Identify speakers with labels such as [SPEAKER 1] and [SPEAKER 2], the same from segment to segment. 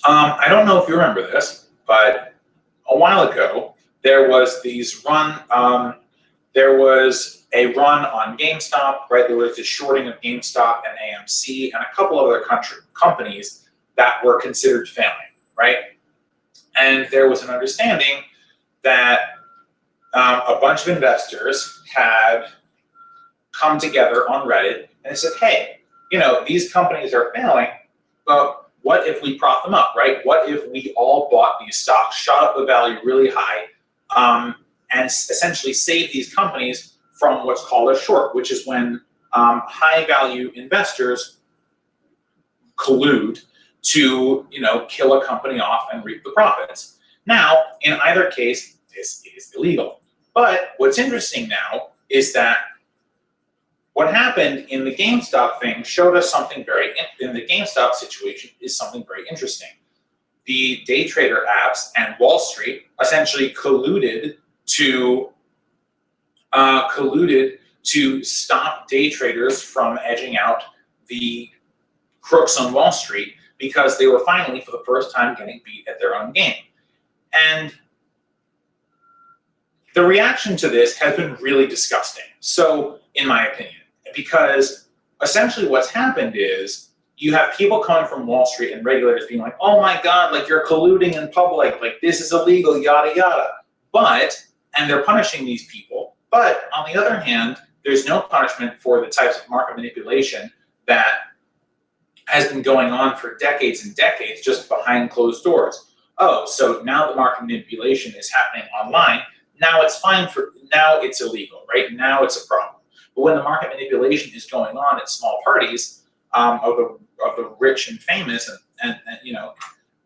[SPEAKER 1] I don't know if you remember this, but a while ago there was there was a run on GameStop, right? There was the shorting of GameStop and AMC and a couple other companies that were considered failing, right? And there was an understanding that a bunch of investors had come together on Reddit and they said, hey, these companies are failing, but what if we prop them up, right? What if we all bought these stocks, shot up the value really high, and essentially save these companies from what's called a short, which is when high-value investors collude to, kill a company off and reap the profits. Now, in either case, this is illegal. But what's interesting now is that what happened in the GameStop thing showed us something in the GameStop situation is something very interesting. The day trader apps and Wall Street essentially colluded to stop day traders from edging out the crooks on Wall Street because they were finally, for the first time, getting beat at their own game. And the reaction to this has been really disgusting. So, in my opinion, because essentially what's happened is you have people coming from Wall Street and regulators being like, oh my God, like you're colluding in public, like this is illegal, yada, yada. And they're punishing these people. But on the other hand, there's no punishment for the types of market manipulation that has been going on for decades and decades just behind closed doors. Oh, so now the market manipulation is happening online. Now it's illegal, right? Now it's a problem. But when the market manipulation is going on at small parties of the rich and famous, and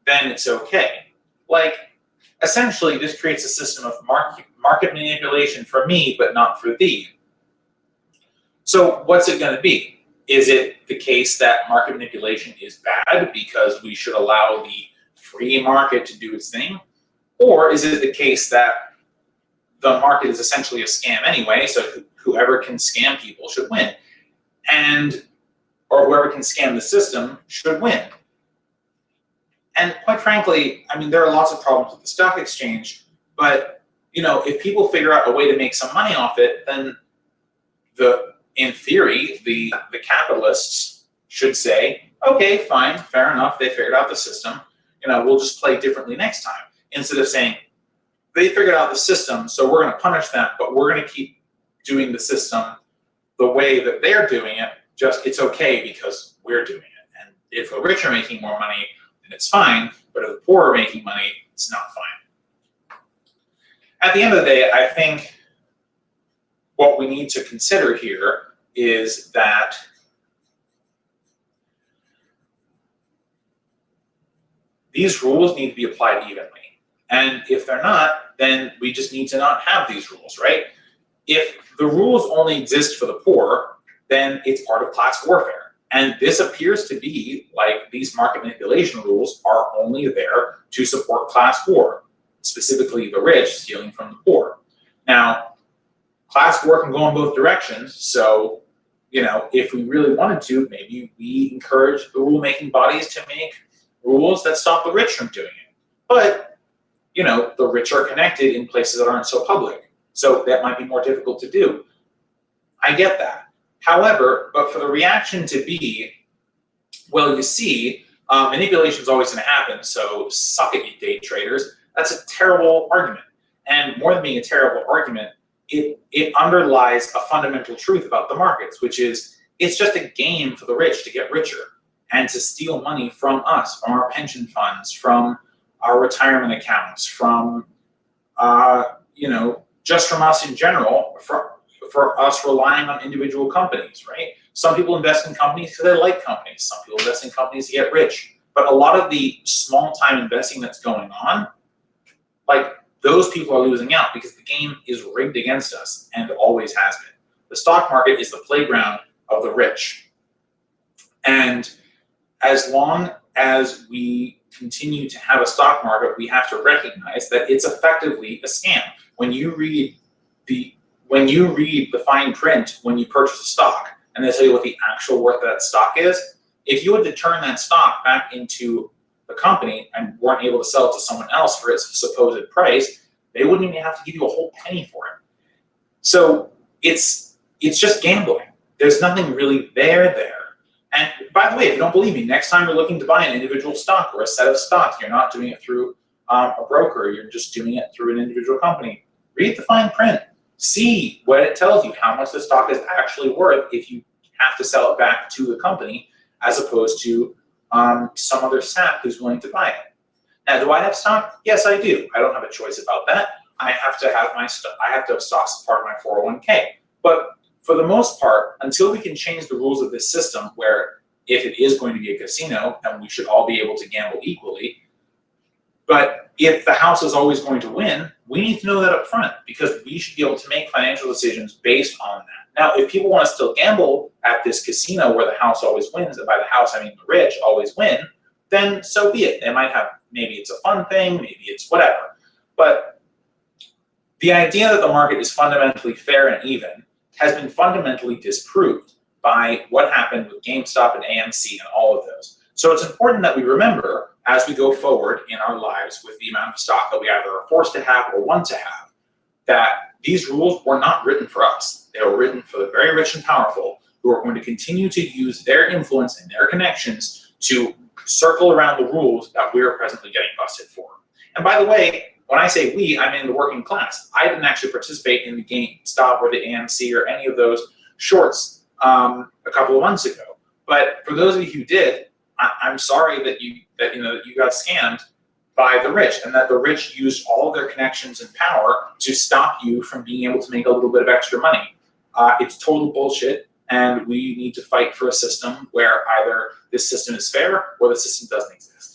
[SPEAKER 1] then it's okay. Like, essentially, this creates a system of market manipulation for me, but not for thee. So what's it going to be? Is it the case that market manipulation is bad because we should allow the free market to do its thing? Or is it the case that the market is essentially a scam anyway, so whoever can scam people should win, or whoever can scam the system should win? And quite frankly, I mean, there are lots of problems with the stock exchange, but if people figure out a way to make some money off it, then in theory, the capitalists should say, okay, fine, fair enough, they figured out the system, we'll just play differently next time. Instead of saying, they figured out the system, so we're going to punish them, but we're going to keep doing the system the way that they're doing it, just it's okay because we're doing it. And if the rich are making more money, then it's fine, but if the poor are making money, it's not fine. At the end of the day, I think what we need to consider here is that these rules need to be applied evenly. And if they're not, then we just need to not have these rules, right? If the rules only exist for the poor, then it's part of class warfare. And this appears to be like these market manipulation rules are only there to support class war, specifically the rich stealing from the poor. Now, class war can go in both directions. So, if we really wanted to, maybe we encourage the rule-making bodies to make rules that stop the rich from doing it. But the rich are connected in places that aren't so public. So that might be more difficult to do. I get that. However, but for the reaction to be, well, you see, manipulation is always going to happen, so suck it, you day traders. That's a terrible argument. And more than being a terrible argument, it underlies a fundamental truth about the markets, which is it's just a game for the rich to get richer and to steal money from us, from our pension funds, from our retirement accounts, from, just from us in general, for us relying on individual companies, right? Some people invest in companies because they like companies. Some people invest in companies to get rich. But a lot of the small-time investing that's going on, like those people are losing out because the game is rigged against us and always has been. The stock market is the playground of the rich. And as long as we continue to have a stock market, we have to recognize that it's effectively a scam. When you read the fine print when you purchase a stock, and they tell you what the actual worth of that stock is, if you had to turn that stock back into the company and weren't able to sell it to someone else for its supposed price, they wouldn't even have to give you a whole penny for it. So it's just gambling. There's nothing really there. And by the way, if you don't believe me, next time you're looking to buy an individual stock or a set of stocks, you're not doing it through a broker, you're just doing it through an individual company. Read the fine print. See what it tells you, how much the stock is actually worth if you have to sell it back to the company as opposed to some other sap who's willing to buy it. Now, do I have stock? Yes, I do. I don't have a choice about that. I have to have stocks as part of my 401k. But for the most part, until we can change the rules of this system where if it is going to be a casino, then we should all be able to gamble equally. But if the house is always going to win, we need to know that up front because we should be able to make financial decisions based on that. Now, if people want to still gamble at this casino where the house always wins, and by the house I mean the rich always win, then so be it. They might have, maybe it's a fun thing, maybe it's whatever. But the idea that the market is fundamentally fair and even has been fundamentally disproved by what happened with GameStop and AMC and all of those. So it's important that we remember as we go forward in our lives with the amount of stock that we either are forced to have or want to have, that these rules were not written for us. They were written for the very rich and powerful who are going to continue to use their influence and their connections to circle around the rules that we're presently getting busted for. And by the way, when I say we, I mean the working class. I didn't actually participate in the GameStop or the AMC or any of those shorts a couple of months ago. But for those of you who did, I'm sorry that you got scammed by the rich, and that the rich used all of their connections and power to stop you from being able to make a little bit of extra money. It's total bullshit, and we need to fight for a system where either this system is fair or the system doesn't exist.